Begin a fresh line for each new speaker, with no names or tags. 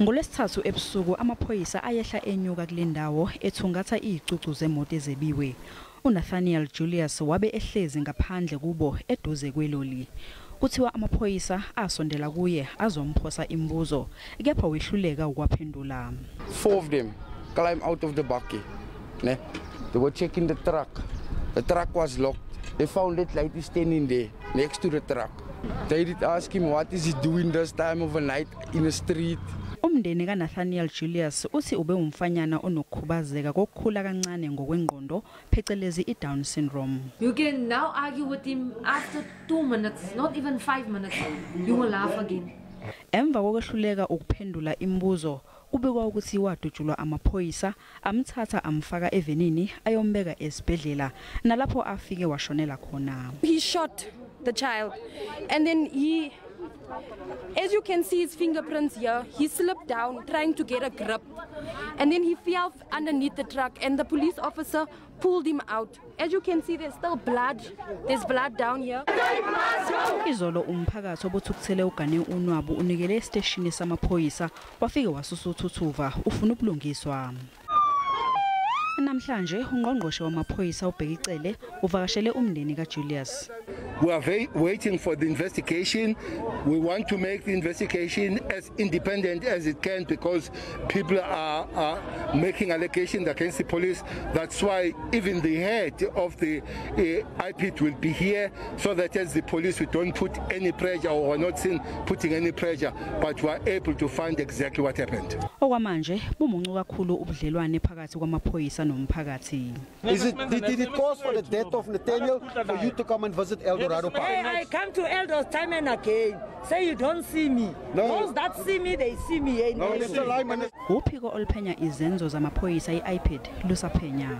NgoLwesithathu ebusuku amaphoyisa ayehla enyuka kulendawo ethungatha izicucu zemoto ezebiwe. uNathaniel Julius wabe ehlezi ngaphandle kubo eduze kweloli. Kuthiwa amaphoyisa asondela kuye azomphosa imibuzo, kepha wehluleka ukwaphendula.
4 of them climb out of the bakkie. They were checking the truck. The truck was locked. They found that lady standing there next to the truck. They did ask him what is he doing this time of the night in the street.
Umndeni kaNathaniel Julius uthi ube umfanyana onokukhubazeka kokukhula kancane ngokwengqondo phecelezi iDown syndrome.
You can now argue with him after 2 minutes, not even 5 minutes. You will laugh again.
Emva kokwehluleka ukuphendula imibuzo, kubikwa ukuthi wadutshulwa amaphoyisa amthatha amfaka evenini ayombeka esibhedlela nalapho afike washonela khona.
He shot the child and then as you can see his fingerprints here, he slipped down trying to get a grip and then he fell underneath the truck and the police officer pulled him out. As you can see, there's still blood. There's blood down here.
Izolo umphakathi obuthukuthele ugane unwabu unikele esiteshini samaphoyisa wafike wasusuthuthuva ufuna ubulungiswa. Namhlanje ungqongqoshe wamaphoyisa uBhekicele uvakashele umndeni kaJulius.
We are waiting for the investigation. We want to make the investigation as independent as it can because people are making allegations against the police. That's why even the head of the IPID will be here so that as the police we don't put any pressure or not seen putting any pressure, but we are able to find exactly what happened.
Okwamanje bumuncu kakhulu ubudlelwane phakathi kwamaphoyisa nomphakathi.
Did it cause for the death of Nathaniel for you to come and visit Eldorado Park?
I come to Eldorado time and again. Say you don't see me. Those that see me, they see me.
Uphiko oluphenya izenzo zamaphoyisa iIPID lusaphenya.